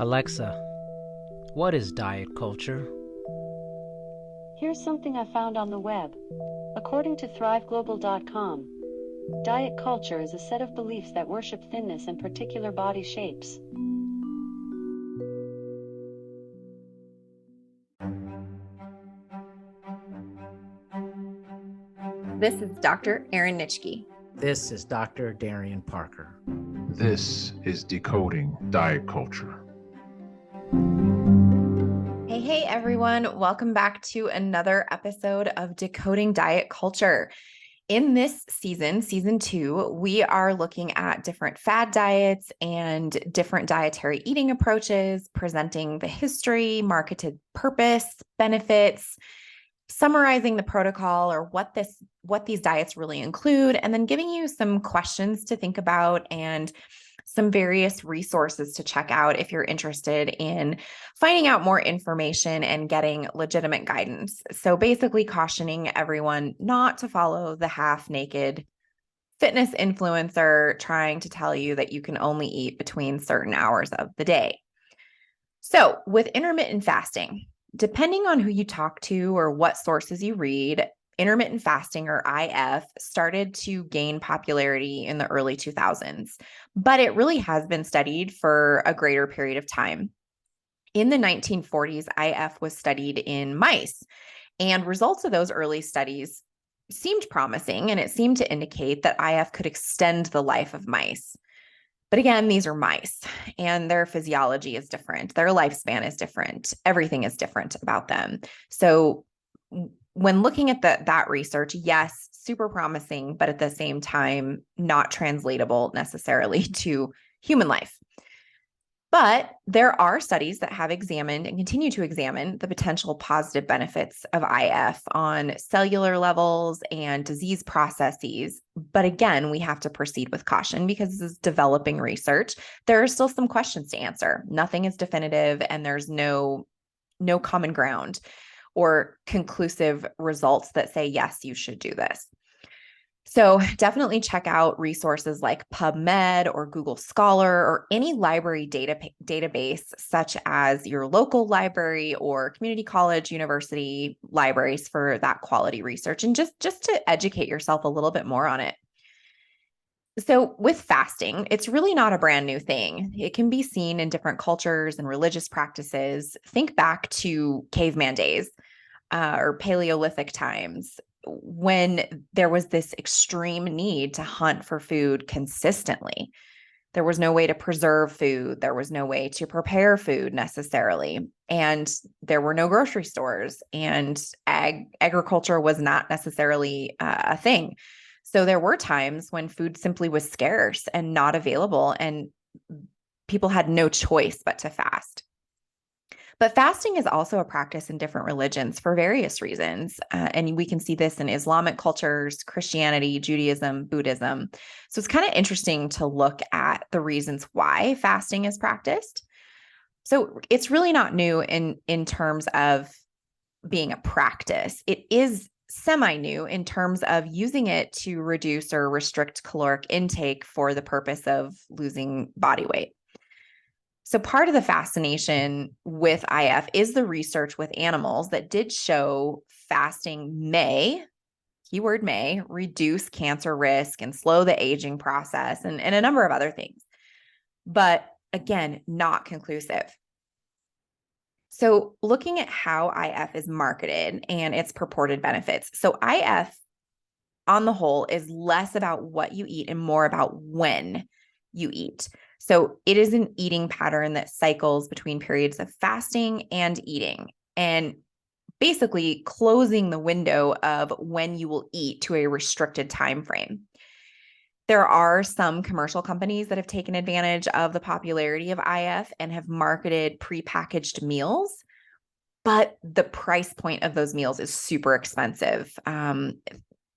Alexa, what is diet culture? Here's something I found on the web. According to thriveglobal.com, diet culture is a set of beliefs that worship thinness and particular body shapes. This is Dr. Erin Nitschke. This is Dr. Darian Parker. This is Decoding Diet Culture. Hey, everyone. Welcome back to another episode of Decoding Diet Culture. In this season, season 2, we are looking at different fad diets and different dietary eating approaches, presenting the history, marketed purpose, benefits, summarizing the protocol or what these diets really include, and then giving you some questions to think about and some various resources to check out if you're interested in finding out more information and getting legitimate guidance. So basically cautioning everyone not to follow the half-naked fitness influencer trying to tell you that you can only eat between certain hours of the day. So with intermittent fasting, depending on who you talk to or what sources you read, intermittent fasting or IF started to gain popularity in the early 2000s, but it really has been studied for a greater period of time. In the 1940s, IF was studied in mice, and results of those early studies seemed promising, and it seemed to indicate that IF could extend the life of mice. But again, these are mice and their physiology is different. Their lifespan is different. Everything is different about them. So when looking at that research, yes, super promising, but at the same time, not translatable necessarily to human life. But there are studies that have examined and continue to examine the potential positive benefits of IF on cellular levels and disease processes. But again, we have to proceed with caution because this is developing research. There are still some questions to answer. Nothing is definitive, and there's no common ground or conclusive results that say, yes, you should do this. So definitely check out resources like PubMed or Google Scholar or any library database, such as your local library or community college, university libraries for that quality research, and just to educate yourself a little bit more on it. So with fasting, it's really not a brand new thing. It can be seen in different cultures and religious practices. Think back to caveman days or Paleolithic times, when there was this extreme need to hunt for food consistently. There was no way to preserve food. There was no way to prepare food necessarily. And there were no grocery stores, and agriculture was not necessarily a thing. So there were times when food simply was scarce and not available, and people had no choice but to fast. But fasting is also a practice in different religions for various reasons. And we can see this in Islamic cultures, Christianity, Judaism, Buddhism. So it's kind of interesting to look at the reasons why fasting is practiced. So it's really not new in terms of being a practice. It is semi-new in terms of using it to reduce or restrict caloric intake for the purpose of losing body weight. So part of the fascination with IF is the research with animals that did show fasting keyword may, reduce cancer risk and slow the aging process and a number of other things. But again, not conclusive. So looking at how IF is marketed and its purported benefits. So IF on the whole is less about what you eat and more about when you eat. So it is an eating pattern that cycles between periods of fasting and eating, and basically closing the window of when you will eat to a restricted time frame. There are some commercial companies that have taken advantage of the popularity of IF and have marketed prepackaged meals, but the price point of those meals is super expensive.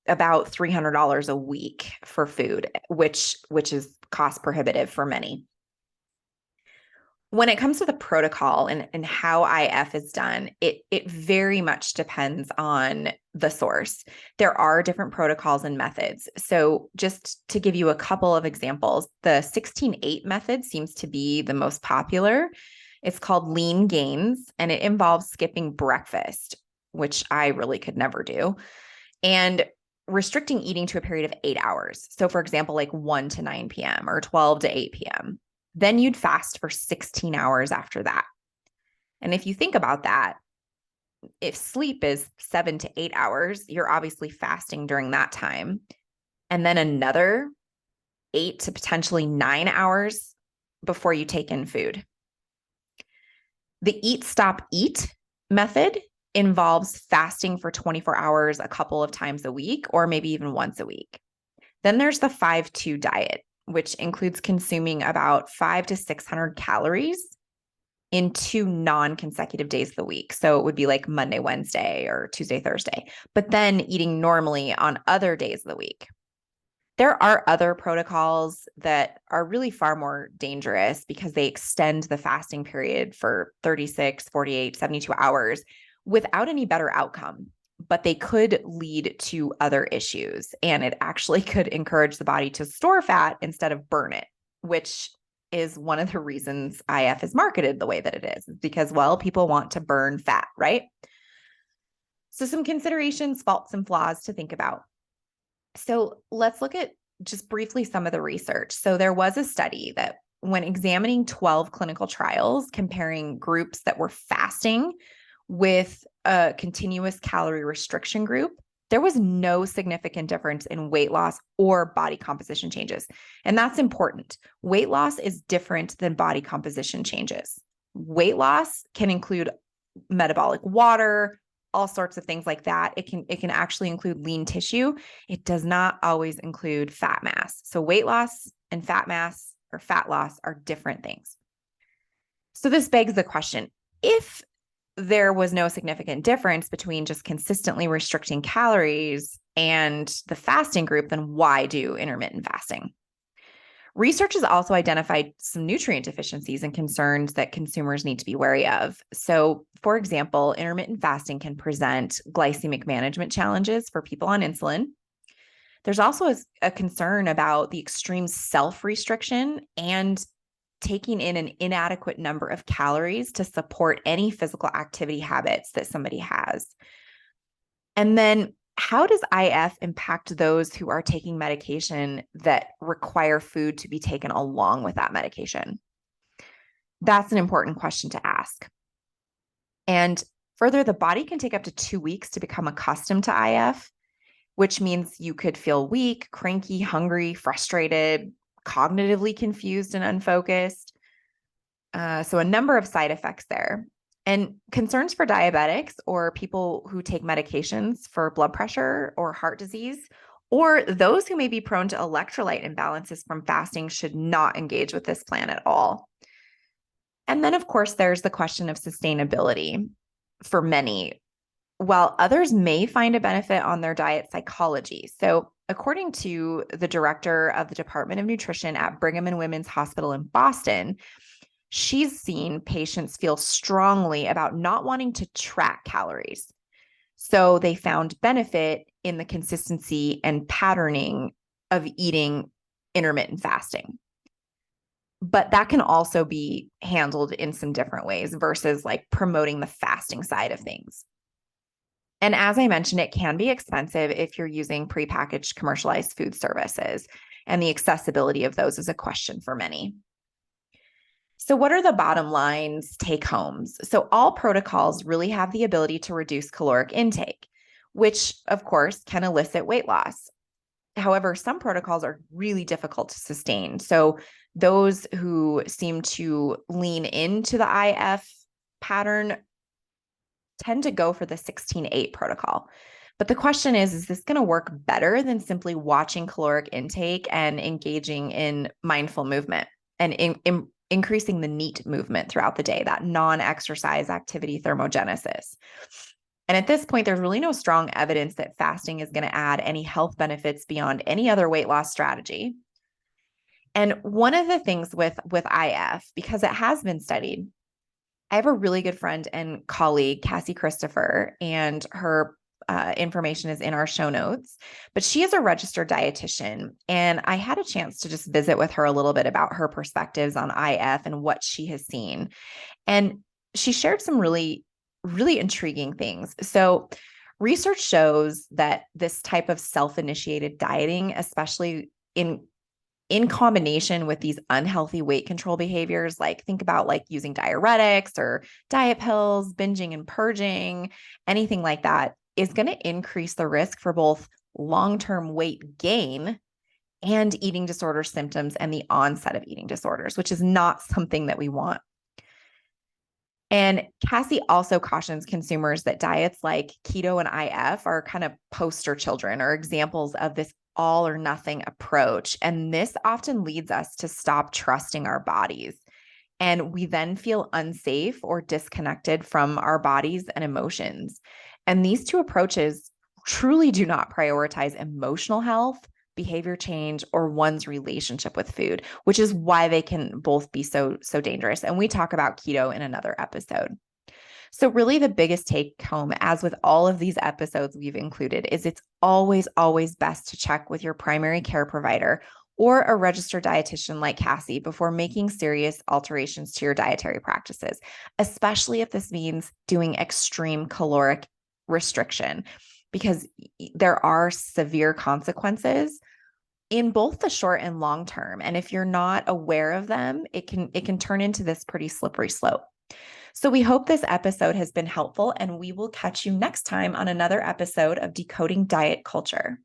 About $300 a week for food, which is cost prohibitive for many. When it comes to the protocol and how IF is done, it very much depends on the source. There are different protocols and methods. So just to give you a couple of examples, the 16-8 method seems to be the most popular. It's called lean gains, and it involves skipping breakfast, which I really could never do, and restricting eating to a period of 8 hours. So for example, like 1 to 9 p.m. or 12 to 8 p.m. Then you'd fast for 16 hours after that. And if you think about that, if sleep is 7 to 8 hours, you're obviously fasting during that time. And then another 8 to potentially 9 hours before you take in food. The eat, stop, eat method involves fasting for 24 hours a couple of times a week, or maybe even once a week. Then there's the 5-2 diet, which includes consuming about 500 to 600 calories in 2 non-consecutive days of the week. So it would be like Monday, Wednesday, or Tuesday, Thursday, but then eating normally on other days of the week. There are other protocols that are really far more dangerous because they extend the fasting period for 36, 48, 72 hours without any better outcome. But they could lead to other issues, and it actually could encourage the body to store fat instead of burn it, which is one of the reasons IF is marketed the way that it is, because, well, people want to burn fat, right? So some considerations, faults, and flaws to think about. So let's look at just briefly some of the research. So there was a study that when examining 12 clinical trials comparing groups that were fasting with a continuous calorie restriction group, there was no significant difference in weight loss or body composition changes. And that's important. Weight loss is different than body composition changes. Weight loss can include metabolic water, all sorts of things like that. It can actually include lean tissue. It does not always include fat mass. So weight loss and fat mass or fat loss are different things. So this begs the question, if there was no significant difference between just consistently restricting calories and the fasting group, then why do intermittent fasting? Research has also identified some nutrient deficiencies and concerns that consumers need to be wary of. So, for example, intermittent fasting can present glycemic management challenges for people on insulin. There's also a concern about the extreme self-restriction and taking in an inadequate number of calories to support any physical activity habits that somebody has. And then how does IF impact those who are taking medication that require food to be taken along with that medication? That's an important question to ask. And further, the body can take up to 2 weeks to become accustomed to IF, which means you could feel weak, cranky, hungry, frustrated, cognitively confused and unfocused. So a number of side effects there. And concerns for diabetics or people who take medications for blood pressure or heart disease, or those who may be prone to electrolyte imbalances from fasting should not engage with this plan at all. And then, of course, there's the question of sustainability for many. While others may find a benefit on their diet psychology. So according to the director of the Department of Nutrition at Brigham and Women's Hospital in Boston, she's seen patients feel strongly about not wanting to track calories. So they found benefit in the consistency and patterning of eating intermittent fasting. But that can also be handled in some different ways versus like promoting the fasting side of things. And as I mentioned, it can be expensive if you're using prepackaged commercialized food services, and the accessibility of those is a question for many. So what are the bottom lines, take homes? So all protocols really have the ability to reduce caloric intake, which of course can elicit weight loss. However, some protocols are really difficult to sustain. So those who seem to lean into the IF pattern tend to go for the 16-8 protocol. But the question is this going to work better than simply watching caloric intake and engaging in mindful movement and increasing the NEAT movement throughout the day, that non-exercise activity thermogenesis? And at this point, there's really no strong evidence that fasting is going to add any health benefits beyond any other weight loss strategy. And one of the things with IF, because it has been studied, I have a really good friend and colleague, Cassie Christopher, and her information is in our show notes, but she is a registered dietitian. And I had a chance to just visit with her a little bit about her perspectives on IF and what she has seen. And she shared some really, really intriguing things. So research shows that this type of self-initiated dieting, especially in combination with these unhealthy weight control behaviors, like think about like using diuretics or diet pills, binging and purging, anything like that, is going to increase the risk for both long-term weight gain and eating disorder symptoms and the onset of eating disorders, which is not something that we want. And Cassie also cautions consumers that diets like keto and IF are kind of poster children or examples of this all or nothing approach. And this often leads us to stop trusting our bodies. And we then feel unsafe or disconnected from our bodies and emotions. And these two approaches truly do not prioritize emotional health, behavior change, or one's relationship with food, which is why they can both be so dangerous. And we talk about keto in another episode. So really the biggest take home, as with all of these episodes we've included, is it's always, always best to check with your primary care provider or a registered dietitian like Cassie before making serious alterations to your dietary practices, especially if this means doing extreme caloric restriction, because there are severe consequences in both the short and long term. And if you're not aware of them, it can turn into this pretty slippery slope. So we hope this episode has been helpful, and we will catch you next time on another episode of Decoding Diet Culture.